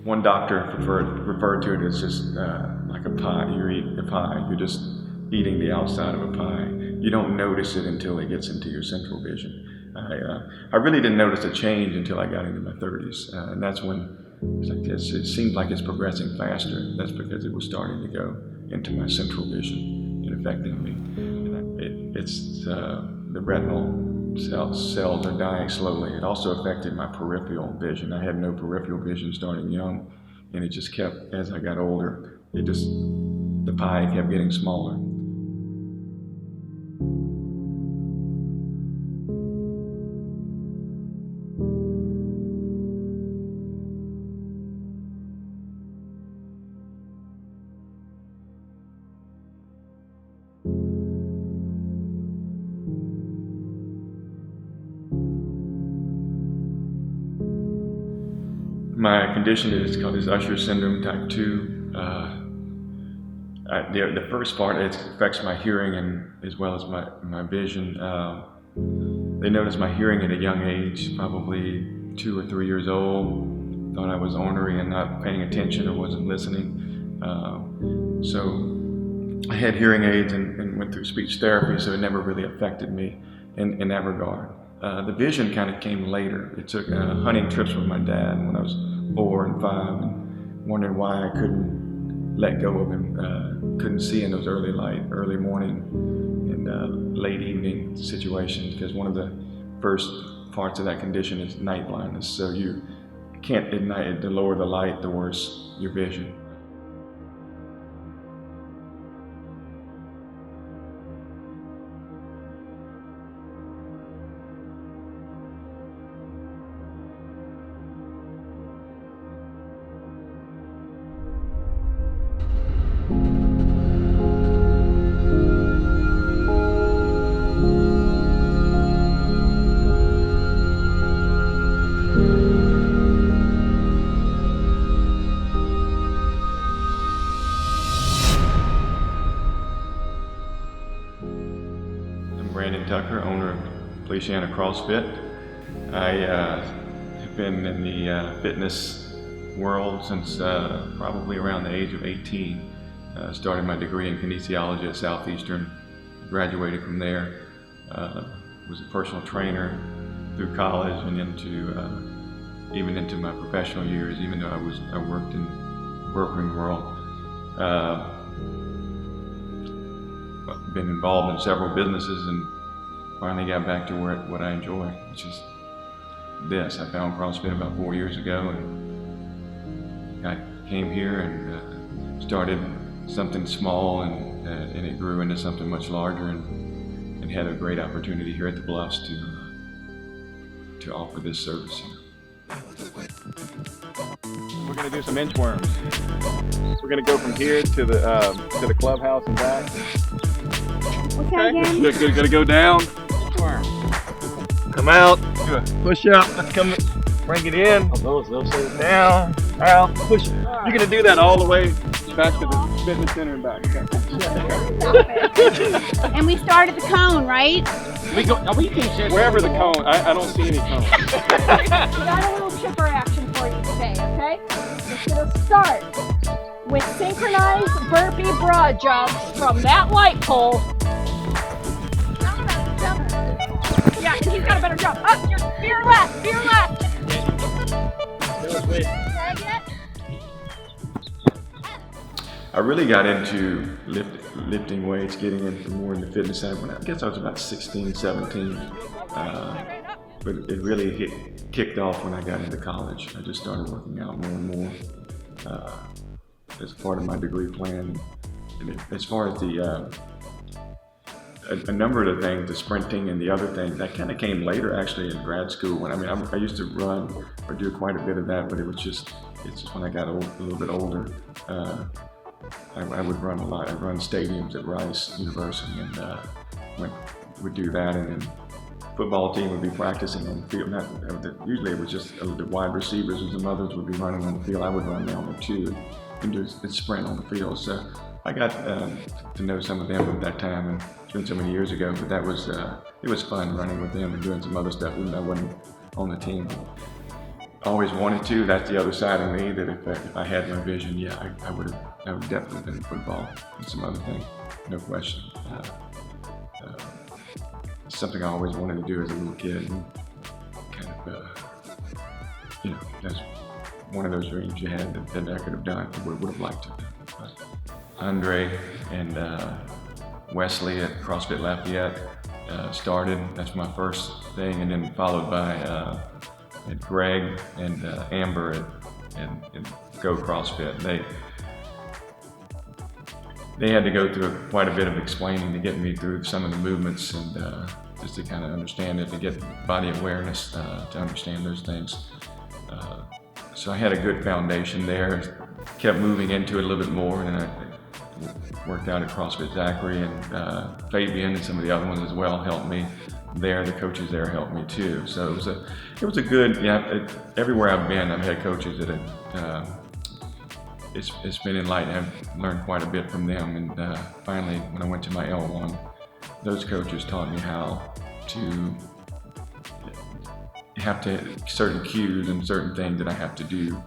One doctor referred to it as just like a pie. You eat a pie, you're just eating the outside of a pie. You don't notice it until it gets into your central vision. I really didn't notice a change until I got into my 30s, and that's when it seemed like it's progressing faster. That's because it was starting to go into my central vision and affecting me. The retinal cells are dying slowly. It also affected my peripheral vision. I had no peripheral vision starting young, and it just kept, as I got older, the pie kept getting smaller. My condition is called Usher Syndrome type 2. The first part, it affects my hearing and as well as my vision. They noticed my hearing at a young age, probably 2 or 3 years old. Thought I was ornery and not paying attention or wasn't listening. So I had hearing aids and went through speech therapy, so it never really affected me in that regard. The vision kind of came later. It took hunting trips with my dad when I was 4 and 5, and wondering why I couldn't let go of him. Couldn't see in those early morning and late evening situations, because one of the first parts of that condition is night blindness. So you can't at night, the lower the light, the worse your vision. Tucker, owner of Feliciana CrossFit. I have been in the fitness world since probably around the age of 18. Started my degree in kinesiology at Southeastern, graduated from there. Was a personal trainer through college and even into my professional years, even though I worked in the brokering world. Been involved in several businesses and finally got back to what I enjoy, which is this. I found CrossFit about 4 years ago, and I came here and started something small, and it grew into something much larger, and had a great opportunity here at the Bluffs to offer this service here. We're going to do some inchworms. We're going to go from here to the clubhouse and back. Okay, again? Good. Gonna go down. Come out. Do a push up. Let's come. Bring it in. Those down. Out. Push. You're gonna do that all the way back to the fitness center and back. Okay. And we start at the cone, right? We can share wherever the cone. I don't see any cone. We got a little chipper action for you today, okay? We're gonna start with synchronized burpee broad jumps from that light pole. Yeah, he's got a better jump. Up, your left, your left. I really got into lifting weights, getting into more in the fitness side when I guess I was about 16, 17. But it really kicked off when I got into college. I just started working out more and more as part of my degree plan. And as far as a number of the things, the sprinting and the other things, that kind of came later actually in grad school. I used to run or do quite a bit of that, but it's just when I got a little bit older, I would run a lot. I run stadiums at Rice University and would do that, and then football team would be practicing on the field. Usually it was just the wide receivers and some others would be running on the field. I would run down there too and do a sprint on the field. So I got to know some of them at that time, and it's been so many years ago, but that was it was fun running with them and doing some other stuff even though I wasn't on the team. always wanted to. That's the other side of me, that if I had my vision, yeah, I would definitely been in football and some other things, no question. Something I always wanted to do as a little kid, and kind of, you know, that's one of those dreams you had that I could have done, would have liked to have done. But Andre and Wesley at CrossFit Lafayette started. That's my first thing, and then followed by Greg and Amber at Go CrossFit. They had to go through quite a bit of explaining to get me through some of the movements, and just to kind of understand it, to get body awareness, to understand those things. So I had a good foundation there, kept moving into it a little bit more, and I worked out at CrossFit Zachary, and Fabian and some of the other ones as well helped me there. The coaches there helped me too. So it was a good, yeah, everywhere I've been, I've had coaches that have, it's been enlightening. I've learned quite a bit from them, and finally, when I went to my L1, those coaches taught me how to certain cues and certain things that I have to do,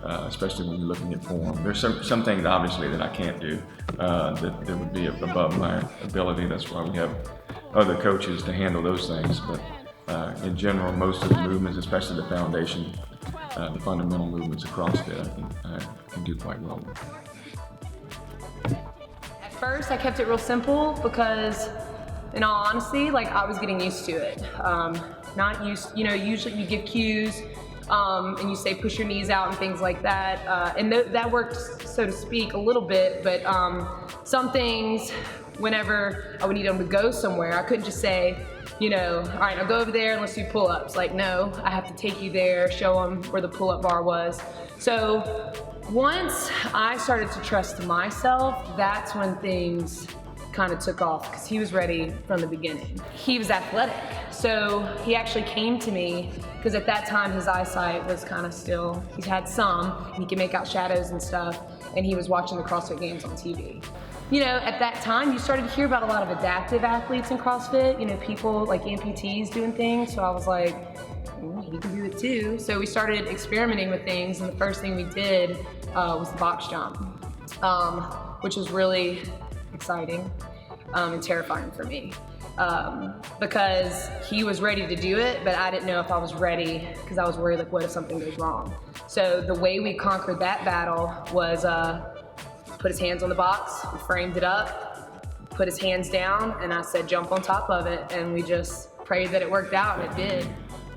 especially when you're looking at form. There's some things obviously that I can't do that would be above my ability. That's why we have other coaches to handle those things. But in general, most of the movements, especially the foundation, the fundamental movements of CrossFit, I can do quite well with. At first, I kept it real simple because, in all honesty, like, I was getting used to it. Not used, you know, usually you give cues and you say push your knees out and things like that. And that worked, so to speak, a little bit, but some things, whenever I would need them to go somewhere, I couldn't just say, you know, all right, I'll go over there and let's do pull-ups. Like, no, I have to take you there, show them where the pull-up bar was. So once I started to trust myself, that's when things kind of took off, because he was ready from the beginning. He was athletic, so he actually came to me because at that time his eyesight was kind of still, he had some, he could make out shadows and stuff, and he was watching the CrossFit games on TV. You know, at that time you started to hear about a lot of adaptive athletes in CrossFit, you know, people like amputees doing things, so I was like, he can do it too. So we started experimenting with things, and the first thing we did was the box jump, which was really exciting and terrifying for me, because he was ready to do it, but I didn't know if I was ready, because I was worried, like, what if something goes wrong? So the way we conquered that battle was put his hands on the box, we framed it up, put his hands down, and I said jump on top of it, and we just prayed that it worked out, and it did.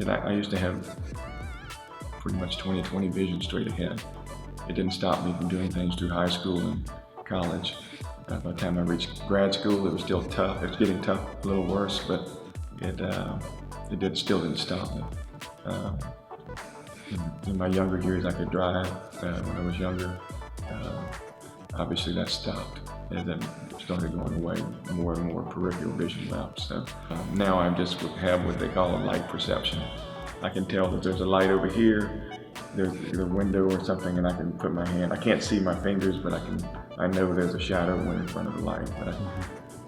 And I used to have pretty much 20/20 vision straight ahead. It didn't stop me from doing things through high school and college. By the time I reached grad school, it was still tough. It was getting tough, a little worse, but still didn't stop me. In my younger years, I could drive when I was younger. Obviously, that stopped as I started going away, more and more peripheral vision lapse. So now I just have what they call a light perception. I can tell that there's a light over here, there's a window or something, and I can put my hand. I can't see my fingers, but I know there's a shadow in front of the light. But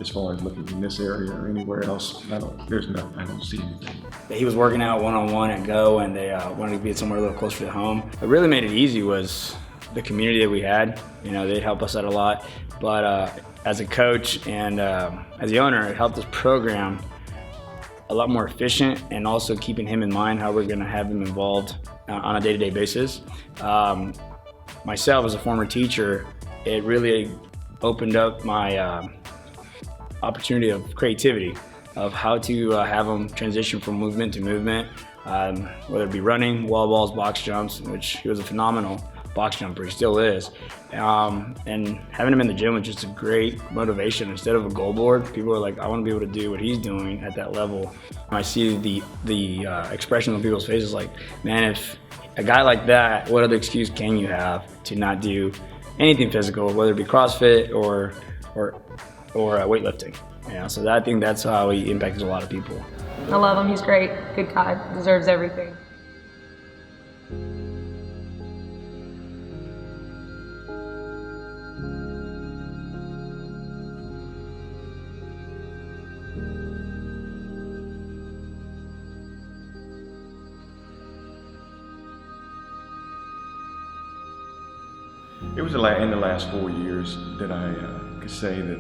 as far as looking in this area or anywhere else, I don't see anything. He was working out one-on-one at Go, and they wanted to be somewhere a little closer to home. What really made it easy was the community that we had. You know, they'd help us out a lot. But as a coach and as the owner, it helped this program a lot more efficient, and also keeping him in mind how we're going to have him involved on a day-to-day basis. Myself, as a former teacher, it really opened up my opportunity of creativity, of how to have him transition from movement to movement, whether it be running, wall balls, box jumps, which he was a phenomenal box jumper, he still is. And having him in the gym was just a great motivation. Instead of a goal board, people are like, I want to be able to do what he's doing at that level. I see the expression on people's faces like, man, if a guy like that, what other excuse can you have to not do anything physical, whether it be CrossFit or weightlifting? You know, so I think that's how he impacted a lot of people. I love him, he's great, good guy, deserves everything. It was in the last 4 years that I could say that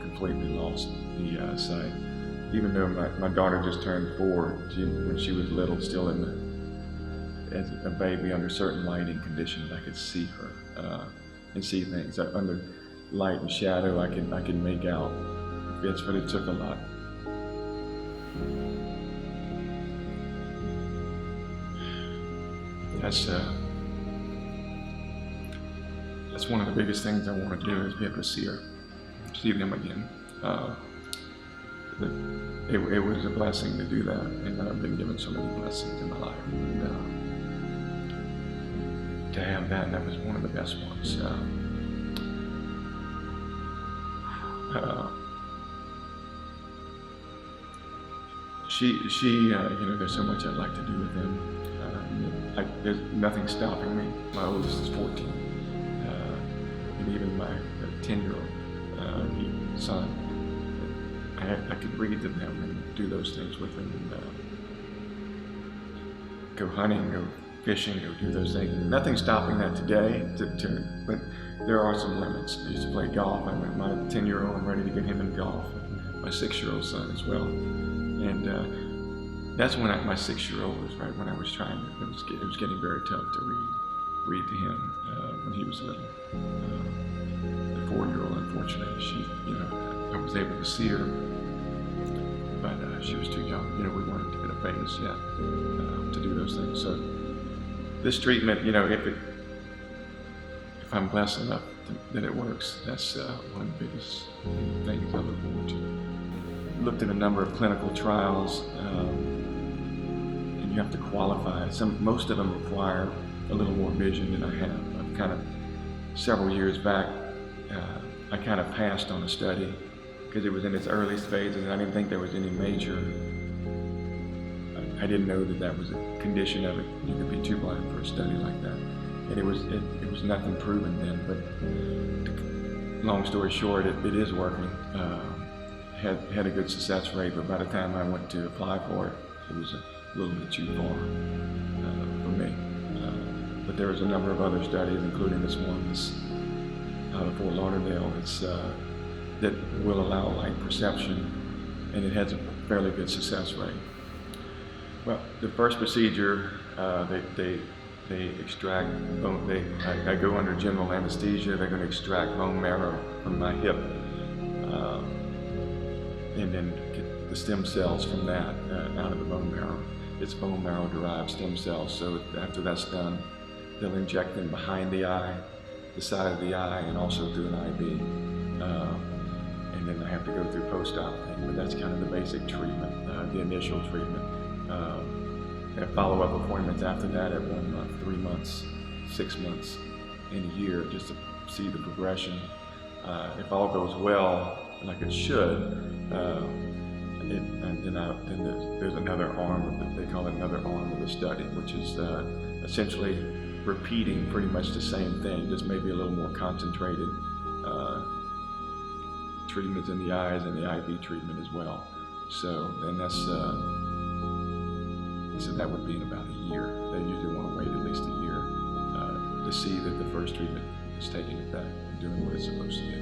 completely lost the sight. Even though my daughter just turned 4, when she was little, still as a baby under certain lighting conditions, I could see her and see things. Under light and shadow, I could make out bits, but it took a lot. That's one of the biggest things I want to do, is be able to see them again. It was a blessing to do that, and I've been given so many blessings in my life. And, to have that was one of the best ones. There's so much I'd like to do with them. There's nothing stopping me. My oldest is 14, and even my 10-year-old son. I could read to them and do those things with them, and go hunting, go fishing, go do those things. Nothing stopping that today, but there are some limits. I used to play golf. My 10-year-old, I'm ready to get him in golf. My 6-year-old son as well. And that's when my 6-year-old was right when I was trying to, it was getting very tough to read to him when he was little. The 4-year-old, unfortunately, I was able to see her, but she was too young. We weren't in a phase yet to do those things. So this treatment, if I'm blessed enough that it works, that's one of the biggest things I look forward to. Looked at a number of clinical trials, and you have to qualify. Most of them require a little more vision than I have. I've kind of, several years back, I kind of passed on a study because it was in its earliest phases, and I didn't think there was any major. I didn't know that was a condition of it. You could be too blind for a study like that, and it was nothing proven then. But long story short, it is working. Had a good success rate, but by the time I went to apply for it, it was a little bit too far for me. But there was a number of other studies, including this one that's out of Fort Lauderdale, that will allow light perception, and it has a fairly good success rate. Well, the first procedure, they extract bone. I go under general anesthesia. They're going to extract bone marrow from my hip. And then get the stem cells from that out of the bone marrow. It's bone marrow derived stem cells. So after that's done, they'll inject them behind the eye, the side of the eye, and also through an IV. And then I have to go through post-op thing, but that's kind of the basic treatment, the initial treatment. And follow-up appointments after that at 1 month, 3 months, 6 months, and a year, just to see the progression. If all goes well, like it should, then there's another arm of they call it another arm of the study, which is essentially repeating pretty much the same thing, just maybe a little more concentrated treatments in the eyes and the IV treatment as well. So then so that would be in about a year. They usually want to wait at least a year to see that the first treatment is taking effect and doing what it's supposed to do.